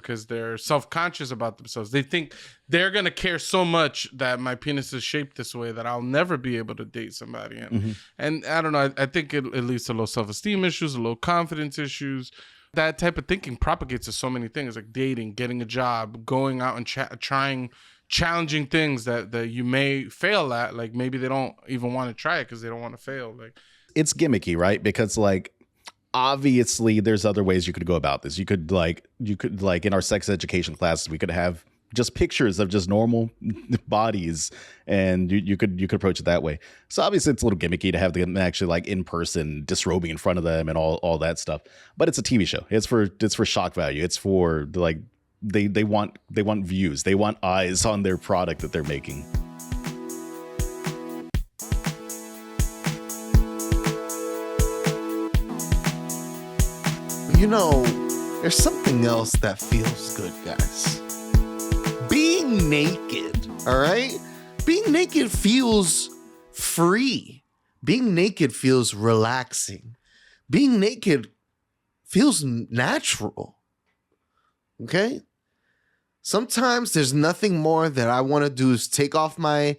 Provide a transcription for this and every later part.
because they're self-conscious about themselves. They think they're going to care so much that my penis is shaped this way that I'll never be able to date somebody. And I don't know. I think it leads to low self-esteem issues, low confidence issues. That type of thinking propagates to so many things, like dating, getting a job, going out and trying challenging things that you may fail at. Like maybe they don't even want to try it because they don't want to fail. Like, it's gimmicky, right? Because like, obviously there's other ways you could go about this. You could in our sex education classes, we could have just pictures of just normal bodies, and you could approach it that way. So obviously it's a little gimmicky to have them actually like in person disrobing in front of them and all that stuff. But it's a TV show. It's for shock value. It's for like they want views. They want eyes on their product that they're making. You know, there's something else that feels good, guys. Being naked, all right? Being naked feels free. Being naked feels relaxing. Being naked feels natural, okay? Sometimes there's nothing more that I want to do is take off my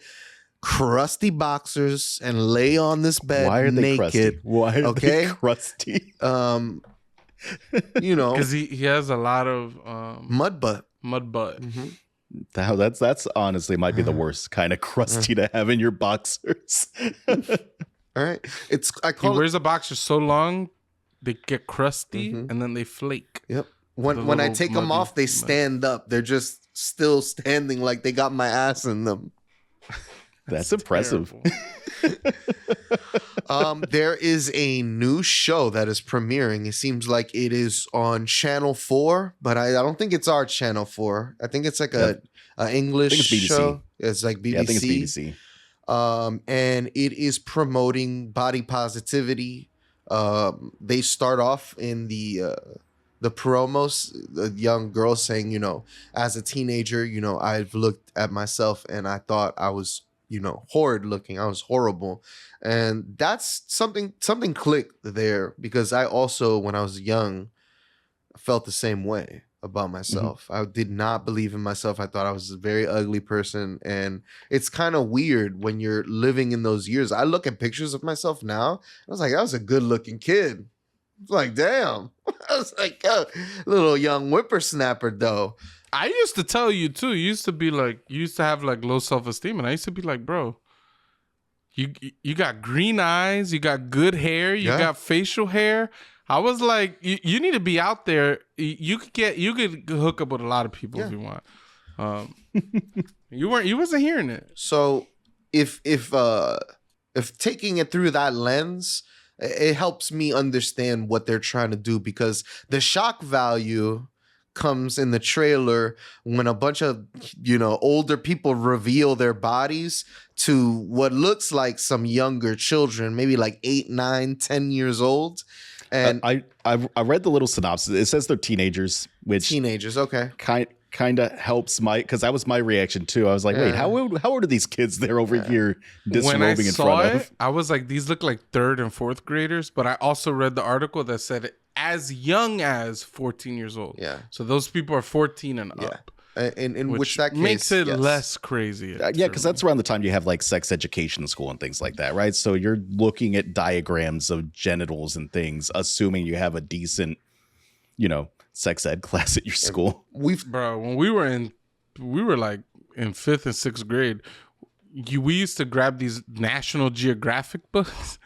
crusty boxers and lay on this bed. Why are they naked. Crusty? Why are they crusty? You know, because he has a lot of mud butt. Mm-hmm. That's honestly might be the worst kind of crusty to have in your boxers. All right, he wears the boxers so long they get crusty and then they flake. Yep. When I take them off, they stand up. They're just still standing like they got my ass in them. That's impressive. There is a new show that is premiering. It seems like it is on Channel 4, but I don't think it's our Channel 4. I think it's like a English show. It's like BBC. Yeah, I think it's BBC. And it is promoting body positivity. They start off in the promos, the young girl saying, you know, as a teenager, you know, I've looked at myself and I thought I was, you know, horrid looking. I was horrible. And that's something clicked there, because I also, when I was young, felt the same way about myself. I did not believe in myself. I thought I was a very ugly person. And it's kind of weird when you're living in those years. I look at pictures of myself now. I was like, I was a good looking kid. It's like, damn. I was like a little young whippersnapper though. I used to tell you too. You used to have like low self-esteem, and I used to be like, bro, you got green eyes, you got good hair, you got facial hair. I was like, you need to be out there. You could hook up with a lot of people if you want. You wasn't hearing it. So if taking it through that lens, it helps me understand what they're trying to do, because the shock value comes in the trailer when a bunch of, you know, older people reveal their bodies to what looks like some younger children, maybe like 8, 9, 10 years old. And I read the little synopsis. It says they're teenagers, which okay, kind of helps because that was my reaction too. I was like, wait, how old are these kids they're over here disrobing in front of? I was like, these look like 3rd and 4th graders. But I also read the article that said as young as 14 years old. Yeah. So those people are 14 and up. In which that case, makes it less crazy. Yeah, because that's around the time you have like sex education in school and things like that, right? So you're looking at diagrams of genitals and things, assuming you have a decent, you know, sex ed class at your school. When we were like in 5th and 6th grade, we used to grab these National Geographic books,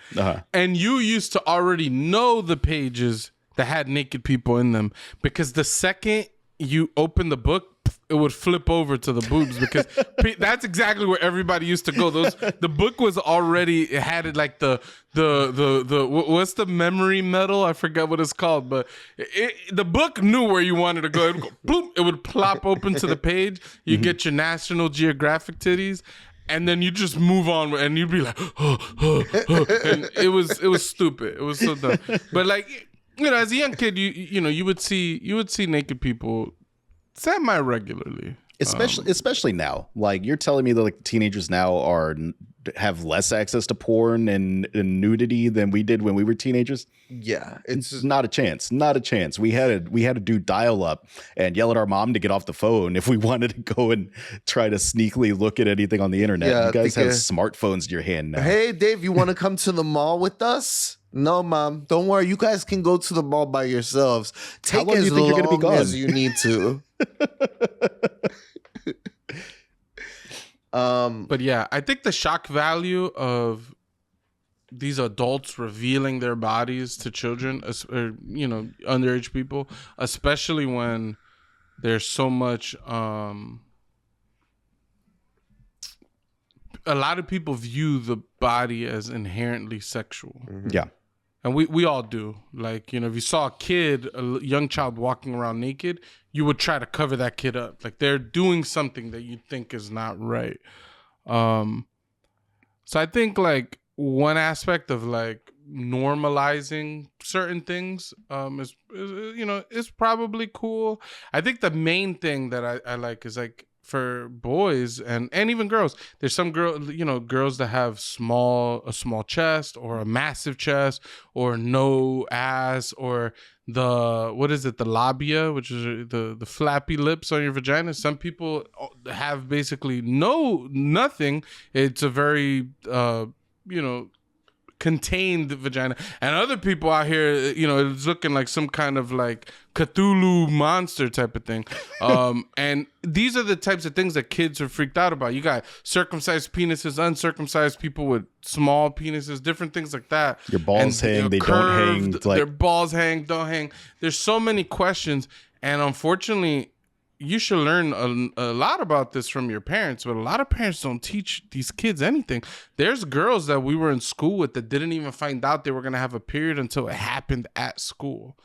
and you used to already know the pages that had naked people in them, because the second you open the book, it would flip over to the boobs, because that's exactly where everybody used to go. The book was already, it had it like the what's the memory metal? I forgot what it's called, but the book knew where you wanted to go. It would go, boom, it would plop open to the page. You get your National Geographic titties, and then you just move on, and you'd be like, and it was stupid. It was so dumb. But like, you know, as a young kid, you would see naked people semi-regularly. Especially now, like you're telling me that like teenagers now have less access to porn and nudity than we did when we were teenagers. Yeah, it's not a chance. Not a chance. We had to do dial up and yell at our mom to get off the phone if we wanted to go and try to sneakily look at anything on the internet. Yeah, you guys have smartphones in your hand now. Hey, Dave, you want to come to the mall with us? No, Mom. Don't worry. You guys can go to the mall by yourselves. Take long do as you think you're long gonna be gone? as you need to. But yeah, I think the shock value of these adults revealing their bodies to children, or underage people, especially when there's so much a lot of people view the body as inherently sexual. Yeah. And we all do. Like, if you saw a young child walking around naked, you would try to cover that kid up. Like, they're doing something that you think is not right. So I think, like, one aspect of, like, normalizing certain things is probably cool. I think the main thing that I like is, like, for boys and even girls, there's some girls that have a small chest or a massive chest or no ass or the labia, which is the flappy lips on your vagina. Some people have basically nothing. It's a very contained vagina, and other people out here, it's looking like some kind of like Cthulhu monster type of thing. And these are the types of things that kids are freaked out about. You got circumcised penises, uncircumcised people with small penises, different things like that. Your balls hang, they curved, don't hang. Their balls hang, don't hang. There's so many questions, and unfortunately, you should learn a lot about this from your parents, but a lot of parents don't teach these kids anything. There's girls that we were in school with that didn't even find out they were going to have a period until it happened at school.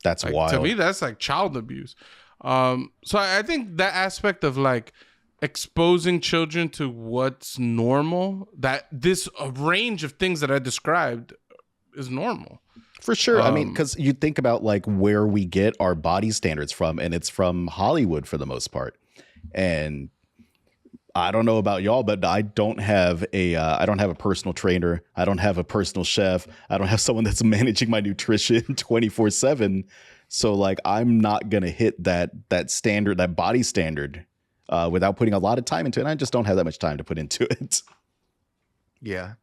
That's wild. To me, that's like child abuse. So I think that aspect of like exposing children to what's normal, that this range of things that I described is normal. For sure. I mean, because you think about like where we get our body standards from, and it's from Hollywood for the most part. And I don't know about y'all, but I don't have a personal trainer. I don't have a personal chef. I don't have someone that's managing my nutrition 24/7. So like, I'm not going to hit that standard, that body standard without putting a lot of time into it. And I just don't have that much time to put into it. Yeah.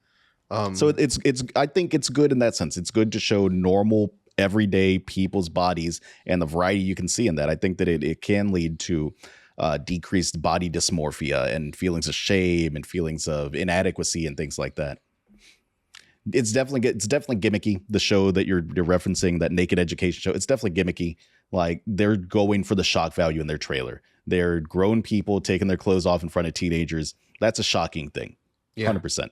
So it's I think it's good in that sense. It's good to show normal, everyday people's bodies and the variety you can see in that. I think that it can lead to decreased body dysmorphia and feelings of shame and feelings of inadequacy and things like that. It's definitely gimmicky. The show that you're referencing, that Naked Education show, it's definitely gimmicky. Like, they're going for the shock value in their trailer. They're grown people taking their clothes off in front of teenagers. That's a shocking thing. Yeah. 100%.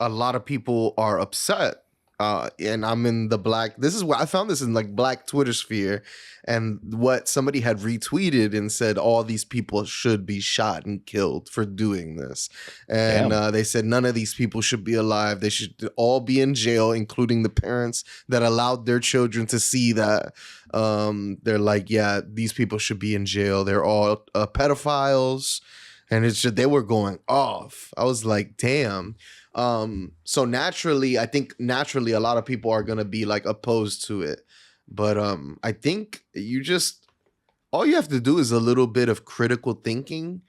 A lot of people are upset. And I'm in the black. This is where I found this in like black Twitter sphere, and what somebody had retweeted and said all these people should be shot and killed for doing this. And they said none of these people should be alive. They should all be in jail, including the parents that allowed their children to see that. They're like, yeah, these people should be in jail. They're all pedophiles. And it's just, they were going off. I was like, damn. So I think naturally a lot of people are going to be like opposed to it. But I think all you have to do is a little bit of critical thinking,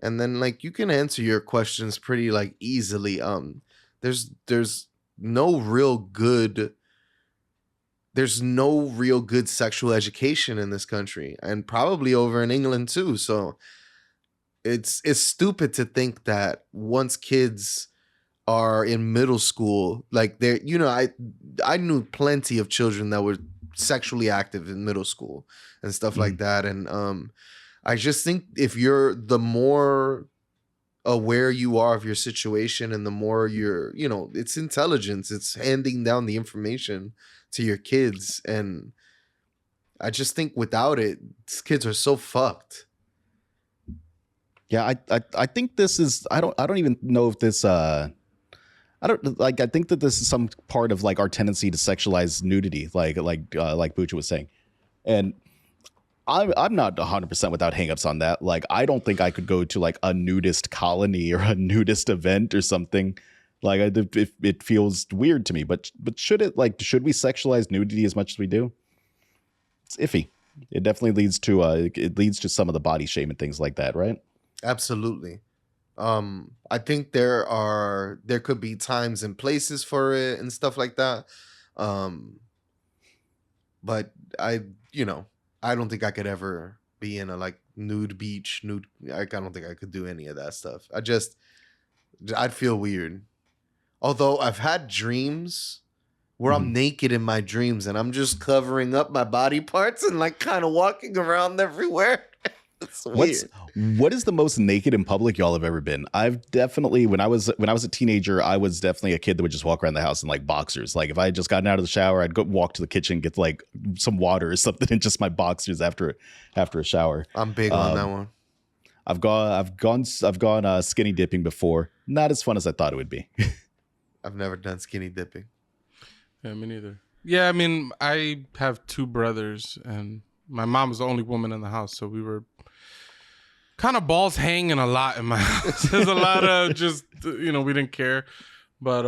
and then like you can answer your questions pretty like easily. There's no real good sexual education in this country, and probably over in England too. So it's stupid to think that once kids are in middle school, like they're, I knew plenty of children that were sexually active in middle school and stuff like that. And I just think if the more aware you are of your situation, and the more it's intelligence, it's handing down the information to your kids. And I just think without it, these kids are so fucked. Yeah, I think this is, I don't even know if this I think that this is some part of like our tendency to sexualize nudity, like Bucha was saying. And I'm not 100% without hangups on that. Like, I don't think I could go to like a nudist colony or a nudist event or something. Like, it feels weird to me. But should we sexualize nudity as much as we do? It's iffy. It definitely leads to some of the body shame and things like that, right? Absolutely. I think there could be times and places for it and stuff like that. But I don't think I could ever be in a like nude beach, I don't think I could do any of that stuff. I'd feel weird. Although I've had dreams where I'm naked in my dreams and I'm just covering up my body parts and like kind of walking around everywhere. It's weird. What is the most naked in public y'all have ever been? I've definitely, when I was a teenager, I was definitely a kid that would just walk around the house in like boxers. Like if I had just gotten out of the shower, I'd go walk to the kitchen, get like some water or something in just my boxers after a shower. I'm big on that one. I've gone skinny dipping before. Not as fun as I thought it would be. I've never done skinny dipping. Yeah, me neither. Yeah, I mean, I have two brothers, and my mom was the only woman in the house, so we were kind of balls hanging a lot in my house. There's a lot of just, we didn't care. But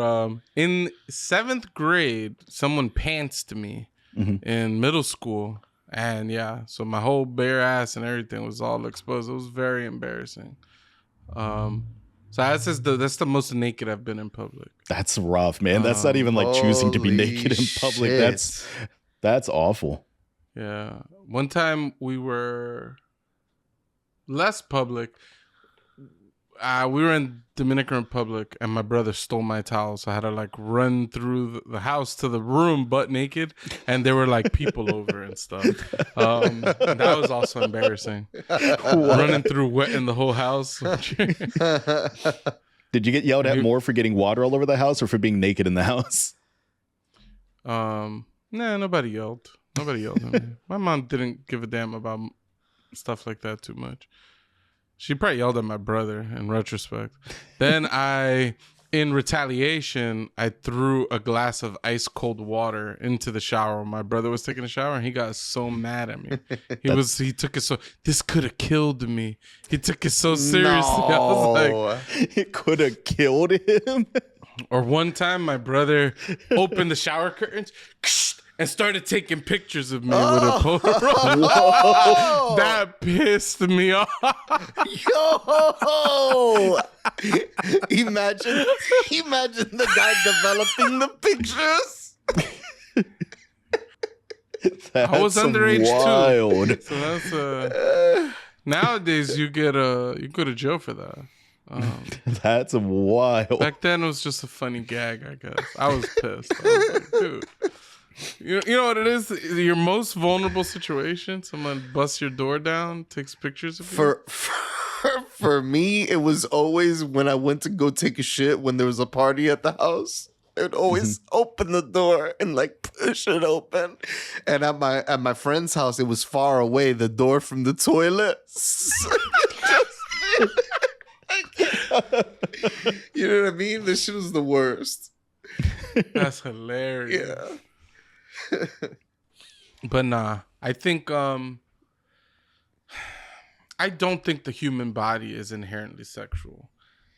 in 7th grade, someone pantsed me in middle school. And yeah, so my whole bare ass and everything was all exposed. It was very embarrassing. So that's the most naked I've been in public. That's rough, man. That's not even like choosing to be naked in public. Shit. That's awful. Yeah. One time we were less public. We were in Dominican Republic and my brother stole my towel. So I had to like run through the house to the room butt naked. And there were like people over and stuff. That was also embarrassing. Running through wet in the whole house. Did you get yelled at more for getting water all over the house or for being naked in the house? Nah, nobody yelled. Nobody yelled at me. My mom didn't give a damn about stuff like that too much. She probably yelled at my brother in retrospect. Then in retaliation, I threw a glass of ice cold water into the shower when my brother was taking a shower, and he got so mad at me. He took it so, this could have killed me. He took it so seriously. No. I was like, it could have killed him. Or one time my brother opened the shower curtains and started taking pictures of me with a Polaroid. That pissed me off. Yo! Imagine the guy developing the pictures. I was underage too. So that's nowadays you go to jail for that. That's wild. Back then it was just a funny gag, I guess. I was pissed. I was like, dude. You know what it is? Your most vulnerable situation. Someone busts your door down, takes pictures of you. For me, it was always when I went to go take a shit when there was a party at the house. It would always open the door and like push it open. And at my friend's house, it was far away, the door from the toilet. You know what I mean? This shit was the worst. That's hilarious. Yeah. But nah, I think I don't think the human body is inherently sexual.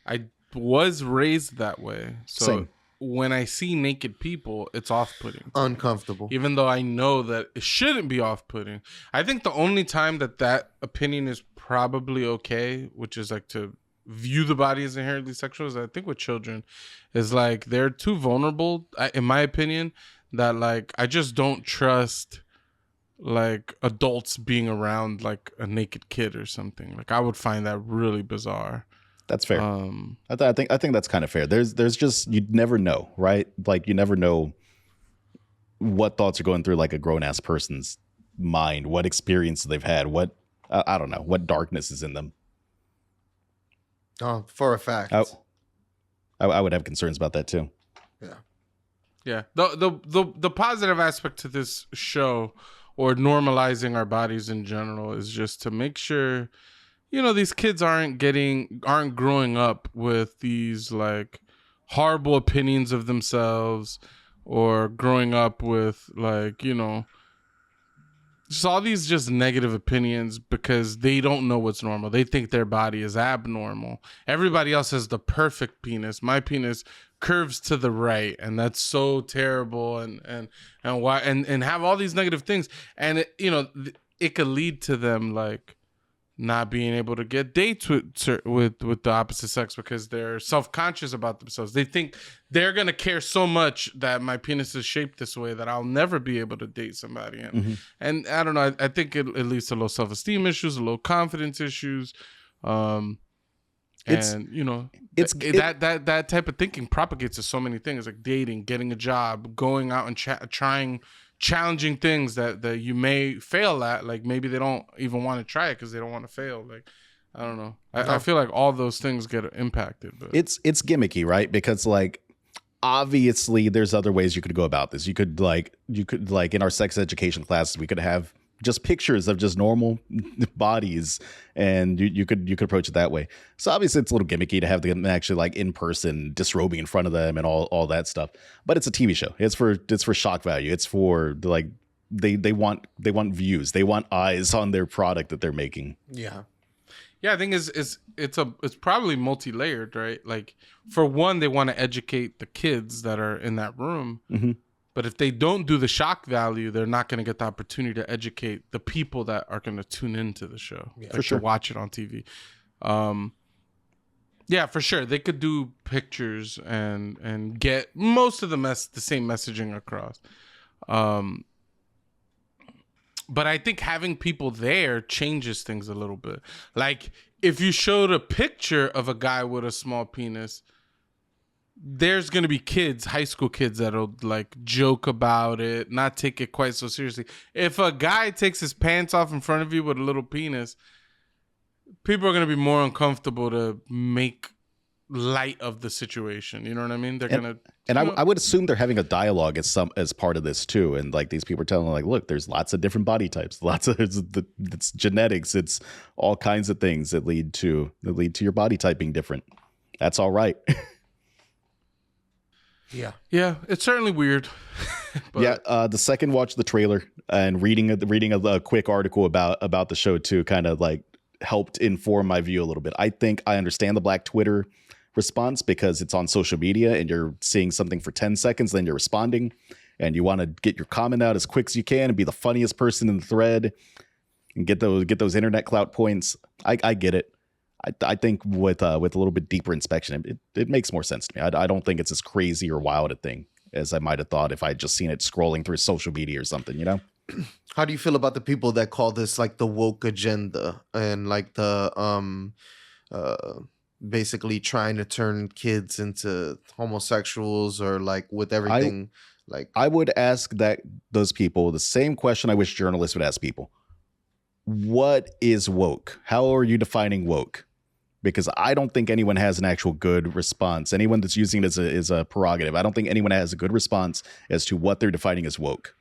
I was raised that way. So Same. When I see naked people, it's off-putting. Uncomfortable. Even though I know that it shouldn't be off-putting. I think the only time that opinion is probably okay, which is like to view the body as inherently sexual, is I think with children is like they're too vulnerable, in my opinion, that like I just don't trust like adults being around like a naked kid or something. Like I would find that really bizarre. That's fair. I think that's kind of fair. There's just, you'd never know, right? Like you never know what thoughts are going through like a grown ass person's mind, what experiences they've had, what I don't know, what darkness is in them. Oh, for a fact. I would have concerns about that too. Yeah. Yeah. The positive aspect to this show, or normalizing our bodies in general, is just to make sure, these kids aren't growing up with these like horrible opinions of themselves, or growing up with like, just all these just negative opinions because they don't know what's normal. They think their body is abnormal. Everybody else has the perfect penis. My penis curves to the right, and that's so terrible. And why? And have all these negative things, and it could lead to them like not being able to get dates with the opposite sex because they're self-conscious about themselves. They think they're gonna care so much that my penis is shaped this way that I'll never be able to date somebody. And I don't know. I think it leads to low self-esteem issues, low confidence issues. That type of thinking propagates to so many things like dating, getting a job, going out and trying challenging things that you may fail at. Like maybe they don't even want to try it because they don't want to fail. Like I don't know. I feel like all those things get impacted. But it's gimmicky, right? Because like obviously there's other ways you could go about this. You could like in our sex education classes we could have just pictures of just normal bodies, and you could approach it that way. So obviously it's a little gimmicky to have them actually like in person disrobing in front of them and all that stuff. But it's a TV show. It's for shock value. It's for like they want views. They want eyes on their product that they're making. Yeah. Yeah, I think it's probably multi-layered, right? Like for one, they want to educate the kids that are in that room. Mm-hmm. But if they don't do the shock value, they're not going to get the opportunity to educate the people that are going to tune into the show, for sure, to watch it on TV. Yeah, for sure, they could do pictures and get most of the same messaging across. But I think having people there changes things a little bit. Like if you showed a picture of a guy with a small penis, there's going to be kids, high school kids, that'll like joke about it, not take it quite so seriously. If a guy takes his pants off in front of you with a little penis, people are going to be more uncomfortable to make light of the situation. You know what I mean? They're going to... And I would assume they're having a dialogue as part of this too. And like these people are telling them like, look, there's lots of different body types, it's genetics, it's all kinds of things that lead to your body type being different. That's all right. Yeah, it's certainly weird. But yeah, the second watch the trailer and reading a quick article about the show too kind of like helped inform my view a little bit. I think I understand the Black Twitter response because it's on social media and you're seeing something for 10 seconds, then you're responding and you want to get your comment out as quick as you can and be the funniest person in the thread and get those internet clout points. I get it. I think with a little bit deeper inspection, it makes more sense to me. I don't think it's as crazy or wild a thing as I might have thought if I had just seen it scrolling through social media or something, you know? How do you feel about the people that call this like the woke agenda and like the basically trying to turn kids into homosexuals or like with everything? I would ask those people the same question I wish journalists would ask people. What is woke? How are you defining woke? Because I don't think anyone has an actual good response. Anyone that's using it as a prerogative. I don't think anyone has a good response as to what they're defining as woke.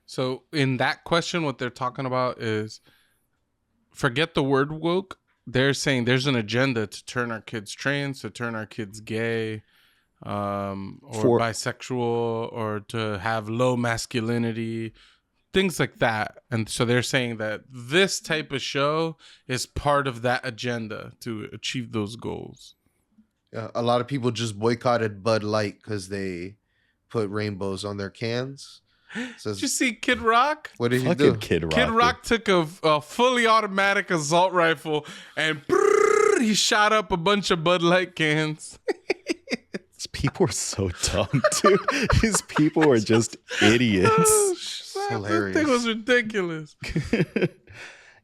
So in that question, what they're talking about is forget the word woke. They're saying there's an agenda to turn our kids trans, to turn our kids gay, or bisexual, or to have low masculinity, things like that. And so they're saying that this type of show is part of that agenda to achieve those goals. Yeah, a lot of people just boycotted Bud Light because they put rainbows on their cans. Did you see Kid Rock? What did he do? Kid Rock took a fully automatic assault rifle and he shot up a bunch of Bud Light cans. These people are so dumb, dude. These people are just idiots. Hilarious. That thing was ridiculous.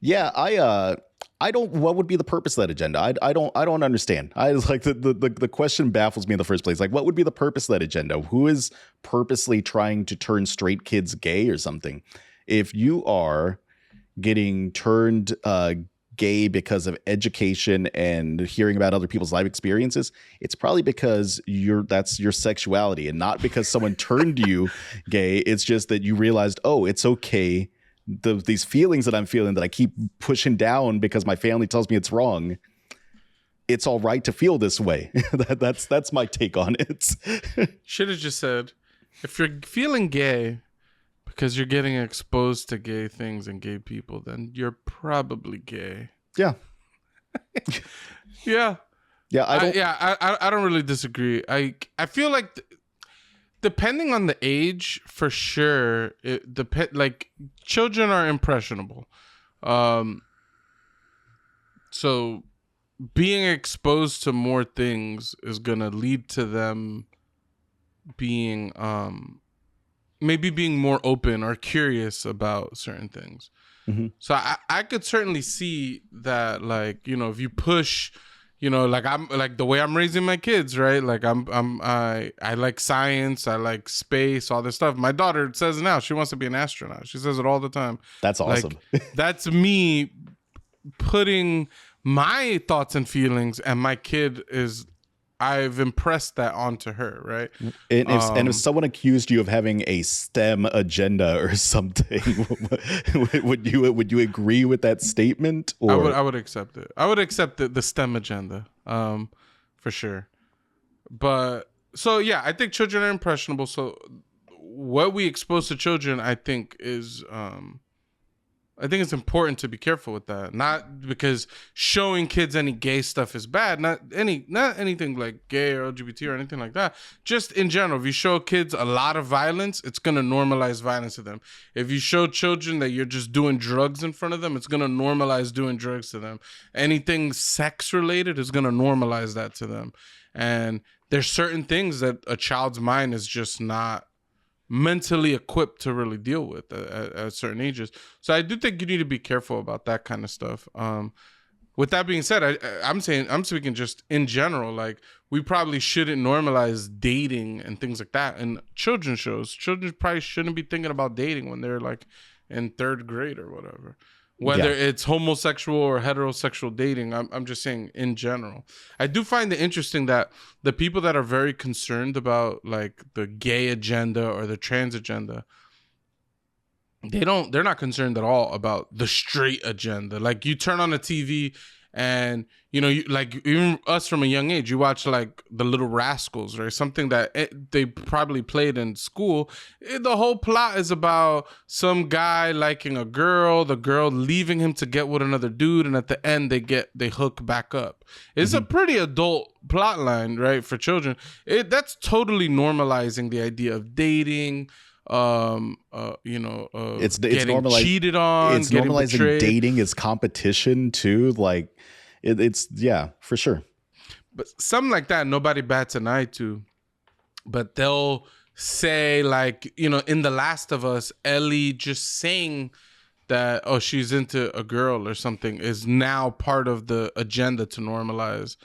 Yeah, I don't. What would be the purpose of that agenda? I don't understand. I like the question baffles me in the first place. Like, what would be the purpose of that agenda? Who is purposely trying to turn straight kids gay or something? If you are getting turned gay because of education and hearing about other people's life experiences, it's probably because that's your sexuality and not because someone turned you gay. It's just that you realized, oh, it's okay. These feelings that I'm feeling that I keep pushing down because my family tells me it's wrong. It's all right to feel this way. That's my take on it. Should have just said, if you're feeling gay because you're getting exposed to gay things and gay people, then you're probably gay. Yeah. Yeah. Yeah. I don't really disagree. I feel like depending on the age, for sure, like children are impressionable. So being exposed to more things is gonna lead to them being maybe being more open or curious about certain things. Mm-hmm. So I could certainly see that, like, you know, if you push, you know, like I'm like the way I'm raising my kids, right? Like I like science, I like space, all this stuff. My daughter says now she wants to be an astronaut. She says it all the time. That's awesome. Like, that's me putting my thoughts and feelings, and my kid is, I've impressed that onto her, right? And if someone accused you of having a STEM agenda or something, would you agree with that statement? Or? I would accept it. I would accept the STEM agenda, for sure. But so yeah, I think children are impressionable. So what we expose to children, I think, is I think it's important to be careful with that. Not because showing kids any gay stuff is bad. Not anything like gay or LGBT or anything like that. Just in general, if you show kids a lot of violence, it's going to normalize violence to them. If you show children that you're just doing drugs in front of them, it's going to normalize doing drugs to them. Anything sex related is going to normalize that to them. And there's certain things that a child's mind is just not mentally equipped to really deal with at certain ages. So I do think you need to be careful about that kind of stuff. With that being said, I'm speaking just in general, like we probably shouldn't normalize dating and things like that in children's shows. Children probably shouldn't be thinking about dating when they're like in 3rd grade or whatever. Whether it's homosexual or heterosexual dating, I'm just saying in general. I do find it interesting that the people that are very concerned about like the gay agenda or the trans agenda, they're not concerned at all about the straight agenda. Like you turn on the TV and, you know, you, like even us from a young age, you watch like The Little Rascals, right? Something that they probably played in school. The whole plot is about some guy liking a girl, the girl leaving him to get with another dude, and at the end they hook back up. It's a pretty adult plot line, right, for children. That's totally normalizing the idea of dating. It's getting cheated on. It's normalizing betrayed. Dating as competition too. Like it's for sure. But something like that, nobody bats an eye to. But they'll say, like, you know, in The Last of Us, Ellie just saying that she's into a girl or something is now part of the agenda to normalize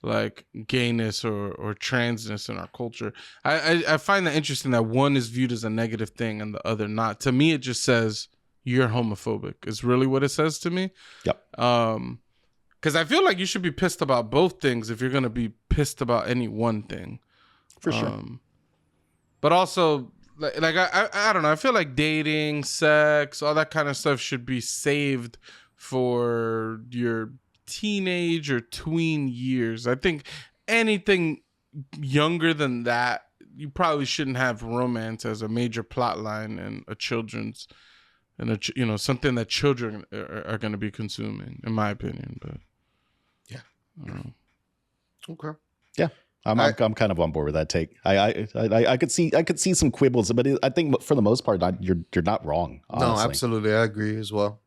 like gayness or transness in our culture. I find that interesting that one is viewed as a negative thing and the other not. To me, it just says you're homophobic is really what it says to me. Yep. Because I feel like you should be pissed about both things if you're going to be pissed about any one thing. For sure. But also, like I don't know. I feel like dating, sex, all that kind of stuff should be saved for your teenage or tween years. I think anything younger than that, you probably shouldn't have romance as a major plot line in a children's, something that children are going to be consuming, in my opinion. But yeah, I don't know. Okay, yeah, I'm kind of on board with that take. I could see some quibbles, but I think for the most part, you're not wrong. Honestly. No, absolutely, I agree as well.